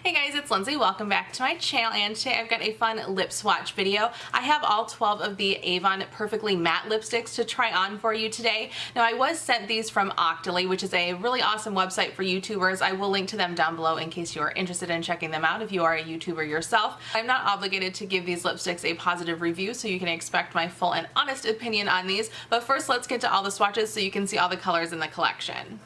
Hey guys, it's Lindsay. Welcome back to my channel, and today I've got a fun lip swatch video. I have all 12 of the Avon Perfectly Matte lipsticks to try on for you today. Now I was sent these from Octoly, which is a really awesome website for YouTubers. I will link to them down below in case you are interested in checking them out if you are a YouTuber yourself. I'm not obligated to give these lipsticks a positive review, so you can expect my full and honest opinion on these. But first, let's get to all the swatches so you can see all the colors in the collection.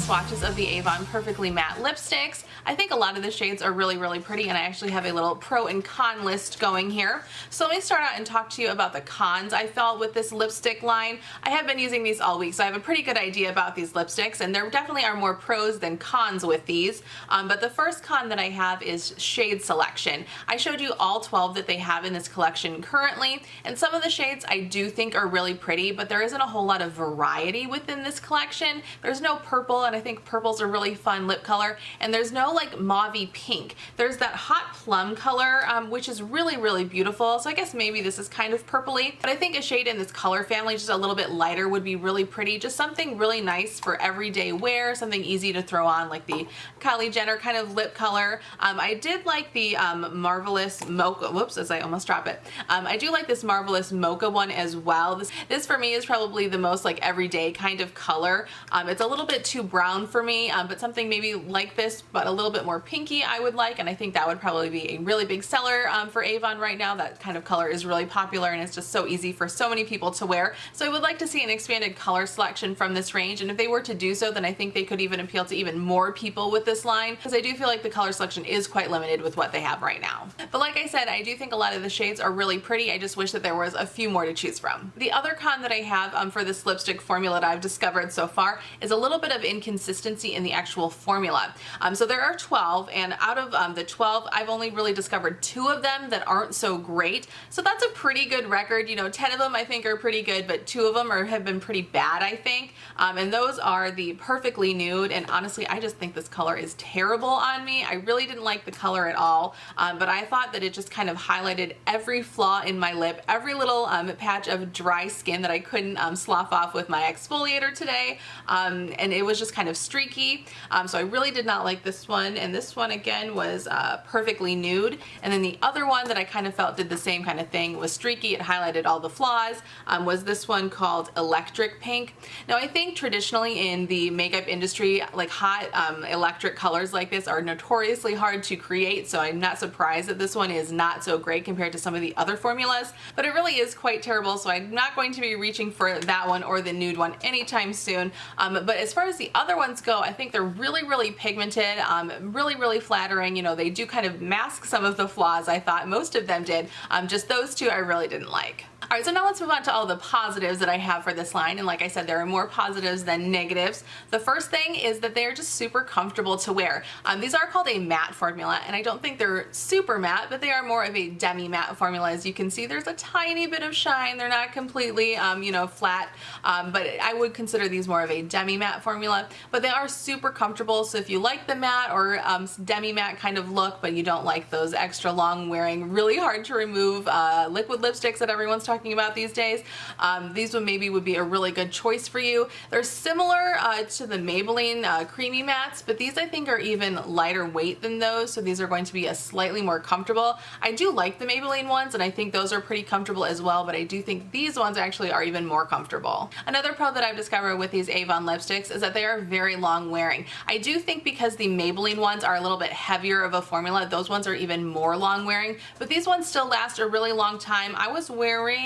Swatches of the Avon Perfectly Matte lipsticks. I think a lot of the shades are really pretty, and I actually have a little pro and con list going here. So let me start out and talk to you about the cons I felt with this lipstick line. I have been using these all week, so I have a pretty good idea about these lipsticks, and there definitely are more pros than cons with these. But the first con that I have is shade selection. I showed you all 12 that they have in this collection currently, and some of the shades I do think are really pretty, but there isn't a whole lot of variety within this collection. There's no purple, and I think purple purple's a really fun lip color, and there's no like mauvey pink. There's that hot plum color, which is really, really beautiful. So I guess maybe this is kind of purpley, but I think a shade in this color family, just a little bit lighter, would be really pretty. Just something really nice for everyday wear, something easy to throw on, like the Kylie Jenner kind of lip color. I did like the Marvelous Mocha, whoops, as I almost drop it. I do like this Marvelous Mocha one as well. This for me is probably the most like everyday kind of color. It's a little bit too brown for me, but something maybe like this, but a little bit more pinky I would like, and I think that would probably be a really big seller for Avon right now. That kind of color is really popular and it's just so easy for so many people to wear. So I would like to see an expanded color selection from this range, and if they were to do so, then I think they could even appeal to even more people with this line, because I do feel like the color selection is quite limited with what they have right now. But like I said, I do think a lot of the shades are really pretty. I just wish that there was a few more to choose from. The other con that I have for this lipstick formula that I've discovered so far is a little bit of inconsistency in the actual formula. So there are 12, and out of the 12, I've only really discovered 2 of them that aren't so great. So that's a pretty good record. You know, 10 of them I think are pretty good, but 2 of them have been pretty bad, I think. And those are the Perfectly Nude, and honestly, I just think this color is terrible on me. I really didn't like the color at all, but I thought that it just kind of highlighted every flaw in my lip, every little patch of dry skin that I couldn't slough off with my exfoliator today, and it was just kind of streaky. So I really did not like this one, and this one again was Perfectly Nude, and then the other one that I kind of felt did the same kind of thing, was streaky, it highlighted all the flaws, was this one called Electric Pink. Now I think traditionally in the makeup industry, like hot electric colors like this are notoriously hard to create, so I'm not surprised that this one is not so great compared to some of the other formulas, but it really is quite terrible, so I'm not going to be reaching for that one or the nude one anytime soon. But as far as the other ones go, I think they're really, really pigmented, really, really flattering. You know, they do kind of mask some of the flaws, I thought most of them did. Just those 2 I really didn't like. Alright, so now let's move on to all the positives that I have for this line, and like I said, there are more positives than negatives. The first thing is that they're just super comfortable to wear. These are called a matte formula, and I don't think they're super matte, but they are more of a demi-matte formula. As you can see, there's a tiny bit of shine. They're not completely, you know, flat, but I would consider these more of a demi-matte formula, but they are super comfortable. So if you like the matte or demi-matte kind of look, but you don't like those extra long wearing, really hard to remove liquid lipsticks that everyone's talking about these days, these would be a really good choice for you. They're similar to the Maybelline creamy mattes, but these I think are even lighter weight than those, so these are going to be a slightly more comfortable. I do like the Maybelline ones, and I think those are pretty comfortable as well, but I do think these ones actually are even more comfortable. Another pro that I've discovered with these Avon lipsticks is that they are very long wearing. I do think because the Maybelline ones are a little bit heavier of a formula, those ones are even more long wearing, but these ones still last a really long time. I was wearing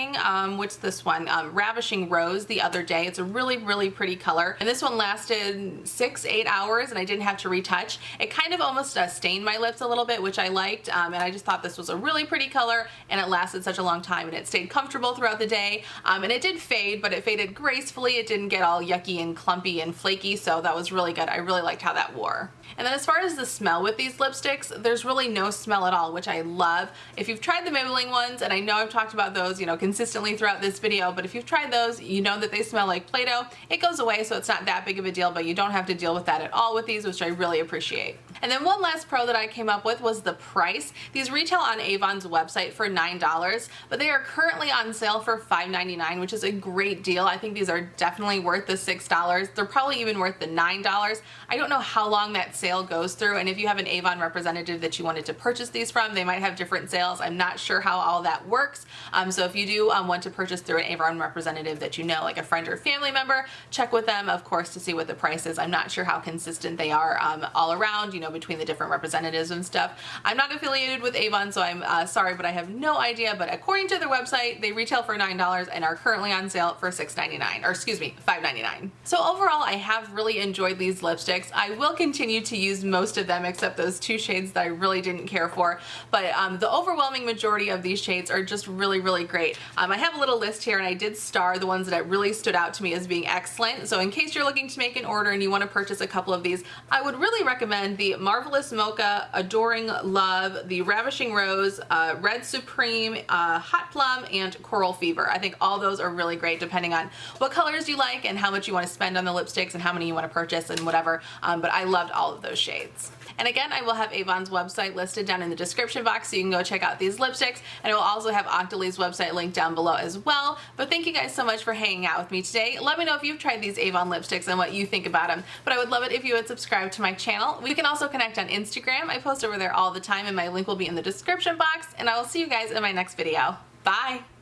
what's this one? Ravishing Rose the other day. It's a really, really pretty color, and this one lasted 6-8 hours and I didn't have to retouch. It kind of almost stained my lips a little bit, which I liked, and I just thought this was a really pretty color, and it lasted such a long time, and it stayed comfortable throughout the day, and it did fade, but it faded gracefully. It didn't get all yucky and clumpy and flaky, so that was really good. I really liked how that wore. And then as far as the smell with these lipsticks, there's really no smell at all, which I love. If you've tried the Maybelline ones, and I know I've talked about those, you know, consistently throughout this video, but if you've tried those, you know that they smell like Play-Doh. It goes away, so it's not that big of a deal, but you don't have to deal with that at all with these, which I really appreciate. And then one last pro that I came up with was the price. These retail on Avon's website for $9, but they are currently on sale for $5.99, which is a great deal. I think these are definitely worth the $6. They're probably even worth the $9. I don't know how long that sale goes through, and if you have an Avon representative that you wanted to purchase these from, they might have different sales. I'm not sure how all that works, so if you do want to purchase through an Avon representative that you know, like a friend or family member, check with them, of course, to see what the price is. I'm not sure how consistent they are all around, you know, between the different representatives and stuff. I'm not affiliated with Avon, so I'm sorry, but I have no idea, but according to their website, they retail for $9 and are currently on sale for $6.99, or excuse me, $5.99. So overall, I have really enjoyed these lipsticks. I will continue to use most of them, except those 2 shades that I really didn't care for, but the overwhelming majority of these shades are just really, really great. I have a little list here, and I did star the ones that really stood out to me as being excellent. So in case you're looking to make an order and you want to purchase a couple of these, I would really recommend the Marvelous Mocha, Adoring Love, the Ravishing Rose, Red Supreme, Hot Plum, and Coral Fever. I think all those are really great depending on what colors you like and how much you want to spend on the lipsticks and how many you want to purchase and whatever. But I loved all of those shades. And again, I will have Avon's website listed down in the description box so you can go check out these lipsticks, and I will also have Octolie's website linked down below as well. But thank you guys so much for hanging out with me today. Let me know if you've tried these Avon lipsticks and what you think about them, but I would love it if you would subscribe to my channel. We can also connect on Instagram. I post over there all the time, and my link will be in the description box, and I will see you guys in my next video. Bye!